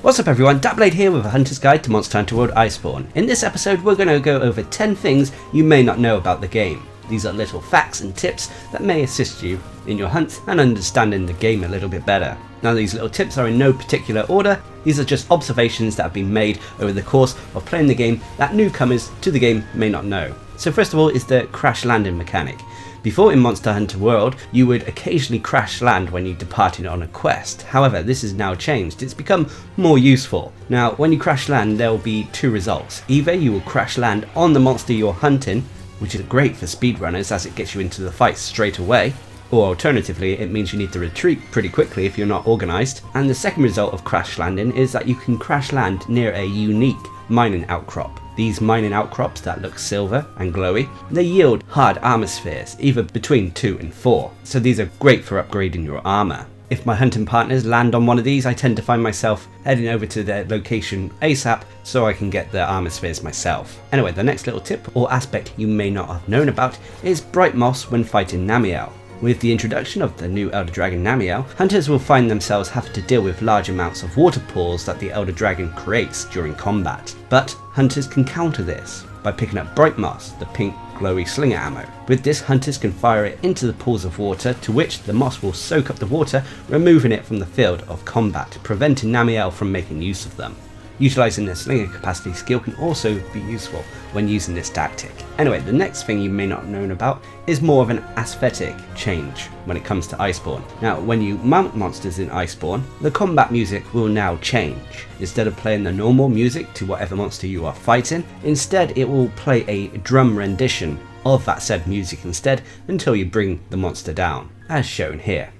What's up everyone, Darcblade here with a Hunter's Guide to Monster Hunter World Iceborne. In this episode we're going to go over 10 things you may not know about the game. These are little facts and tips that may assist you in your hunt and understanding the game a little bit better. Now these little tips are in no particular order, these are just observations that have been made over the course of playing the game that newcomers to the game may not know. So first of all is the crash landing mechanic. Before in Monster Hunter World, you would occasionally crash land when you departed on a quest. However, this has now changed. It's become more useful. Now, when you crash land, there will be two results. Either you will crash land on the monster you're hunting, which is great for speedrunners as it gets you into the fight straight away, or alternatively, it means you need to retreat pretty quickly if you're not organised. And the second result of crash landing is that you can crash land near a unique mining outcrop. These mining outcrops that look silver and glowy, they yield hard armor spheres, either between 2 and 4, so these are great for upgrading your armor. If my hunting partners land on one of these, I tend to find myself heading over to their location ASAP so I can get the armor spheres myself. Anyway, the next little tip or aspect you may not have known about is bright moss when fighting NAMIELLE. With the introduction of the new Elder Dragon NAMIELLE, hunters will find themselves having to deal with large amounts of water pools that the Elder Dragon creates during combat. But hunters can counter this by picking up bright moss, the pink glowy slinger ammo. With this, hunters can fire it into the pools of water, to which the moss will soak up the water, removing it from the field of combat, preventing NAMIELLE from making use of them. Utilising the slinger capacity skill can also be useful when using this tactic. Anyway, the next thing you may not have known about is more of an aesthetic change when it comes to Iceborne. Now, when you mount monsters in Iceborne, the combat music will now change. Instead of playing the normal music to whatever monster you are fighting, instead it will play a drum rendition of that said music instead until you bring the monster down, as shown here.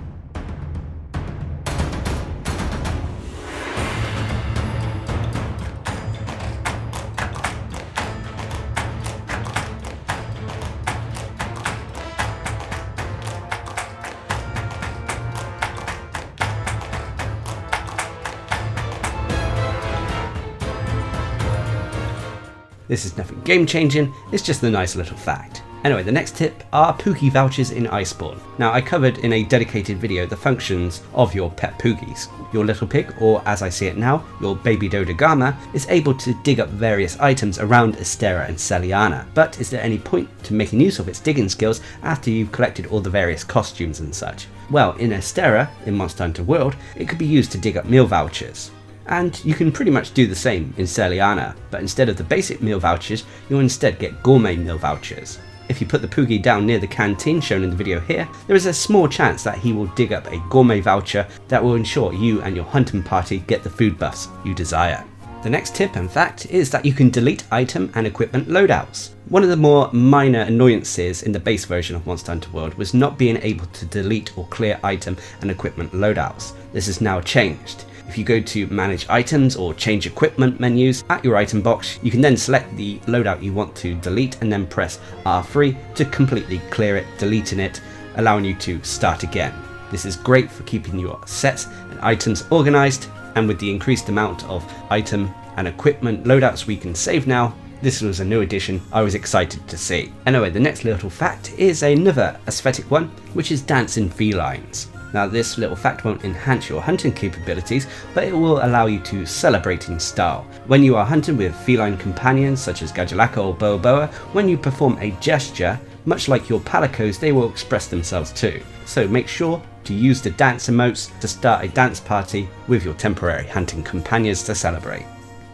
This is nothing game changing, it's just a nice little fact. Anyway, the next tip are POOGIE vouchers in Iceborne. Now, I covered in a dedicated video the functions of your pet POOGIEs. Your little pig, or as I see it now, your baby Dodogama, is able to dig up various items around Astera and Seliana. But is there any point to making use of its digging skills after you've collected all the various costumes and such? Well, in Astera, in Monster Hunter World, it could be used to dig up meal vouchers. And you can pretty much do the same in Seliana, but instead of the basic meal vouchers, you'll instead get gourmet meal vouchers. If you put the POOGIE down near the canteen shown in the video here, there is a small chance that he will dig up a gourmet voucher that will ensure you and your hunting party get the food buffs you desire. The next tip and fact is that you can delete item and equipment loadouts. One of the more minor annoyances in the base version of Monster Hunter World was not being able to delete or clear item and equipment loadouts. This has now changed. If you go to manage items or change equipment menus at your item box, you can then select the loadout you want to delete and then press R3 to completely clear it, deleting it, allowing you to start again. This is great for keeping your sets and items organized, and with the increased amount of item and equipment loadouts we can save now, this was a new addition I was excited to see. Anyway, the next little fact is another aesthetic one, which is dancing felines. Now, this little fact won't enhance your hunting capabilities, but it will allow you to celebrate in style. When you are hunting with feline companions such as Gajalaka or Boa, when you perform a gesture, much like your palicos, they will express themselves too. So make sure to use the dance emotes to start a dance party with your temporary hunting companions to celebrate.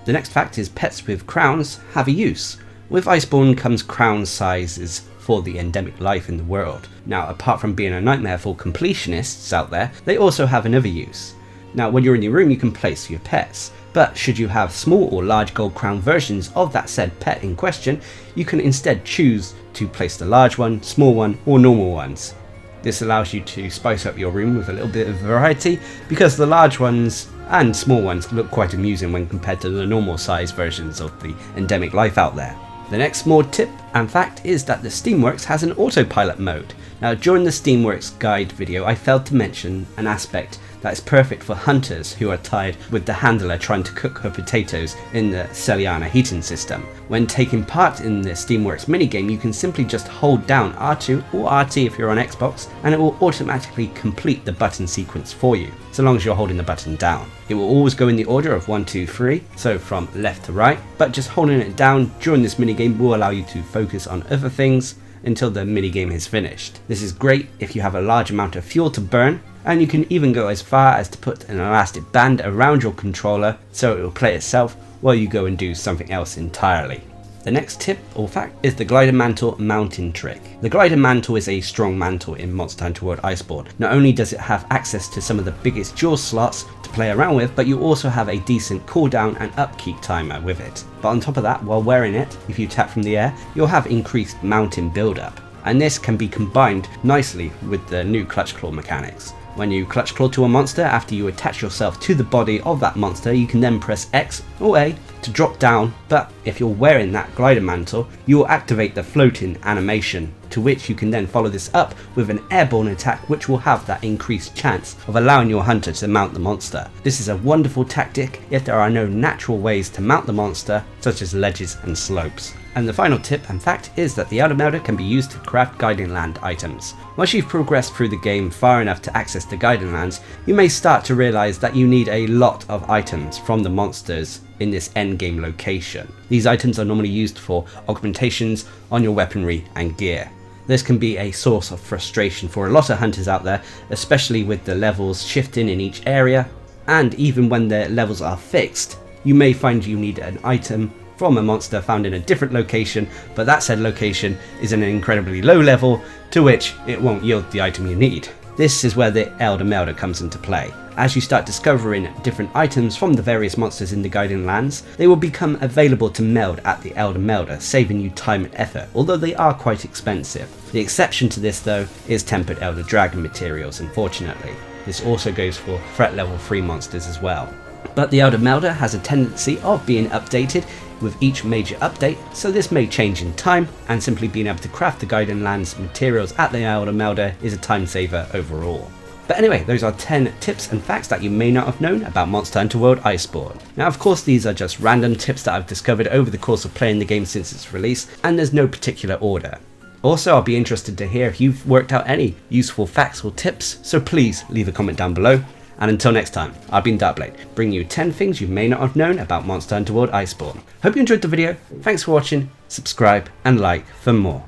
The next fact is pets with crowns have a use. With Iceborne comes crown sizes for the endemic life in the world. Now, apart from being a nightmare for completionists out there, they also have another use. Now, when you're in your room, you can place your pets, but should you have small or large gold crown versions of that said pet in question, you can instead choose to place the large one, small one, or normal ones. This allows you to spice up your room with a little bit of variety, because the large ones and small ones look quite amusing when compared to the normal size versions of the endemic life out there. The next small tip and fact is that the STEAMWORKS has an autopilot mode. Now, during the STEAMWORKS guide video, I failed to mention an aspect that is perfect for hunters who are tired with the handler trying to cook her potatoes in the Celiana heating system. When taking part in the STEAMWORKS minigame, you can simply just hold down R2 or RT if you're on Xbox, and it will automatically complete the button sequence for you, so long as you're holding the button down. It will always go in the order of 1, 2, 3, so from left to right, but just holding it down during this minigame will allow you to focus on other things until the minigame is finished. This is great if you have a large amount of fuel to burn, and you can even go as far as to put an elastic band around your controller so it will play itself while you go and do something else entirely. The next tip or fact is the glider mantle mounting trick. The glider mantle is a strong mantle in Monster Hunter World Iceborne. Not only does it have access to some of the biggest jaw slots to play around with, but you also have a decent cooldown and upkeep timer with it. But on top of that, while wearing it, if you tap from the air, you'll have increased mounting build-up. And this can be combined nicely with the new clutch claw mechanics. When you clutch claw to a monster, after you attach yourself to the body of that monster, you can then press X or A to drop down, but if you're wearing that glider mantle, you will activate the floating animation, to which you can then follow this up with an airborne attack which will have that increased chance of allowing your hunter to mount the monster. This is a wonderful tactic if there are no natural ways to mount the monster, such as ledges and slopes. And the final tip and fact is that the Elder Melder can be used to craft guiding land items. Once you've progressed through the game far enough to access the guiding lands, you may start to realise that you need a lot of items from the monsters in this endgame location. These items are normally used for augmentations on your weaponry and gear. This can be a source of frustration for a lot of hunters out there, especially with the levels shifting in each area, and even when the levels are fixed, you may find you need an item from a monster found in a different location, but that said location is an incredibly low level to which it won't yield the item you need. This is where the Elder Melder comes into play. As you start discovering different items from the various monsters in the guiding lands, they will become available to meld at the Elder Melder, saving you time and effort, although they are quite expensive. The exception to this though is tempered Elder Dragon materials, unfortunately. This also goes for threat level 3 monsters as well. But the Elder Melder has a tendency of being updated with each major update, so this may change in time, and simply being able to craft the Guiding Lands materials at the Elder Melder is a time saver overall. But anyway, those are 10 tips and facts that you may not have known about Monster Hunter World Iceborne. Now of course these are just random tips that I've discovered over the course of playing the game since its release, and there's no particular order. Also, I'll be interested to hear if you've worked out any useful facts or tips, so please leave a comment down below. And until next time, I've been Darcblade, bringing you 10 things you may not have known about Monster Hunter World Iceborne. Hope you enjoyed the video, thanks for watching, subscribe and like for more.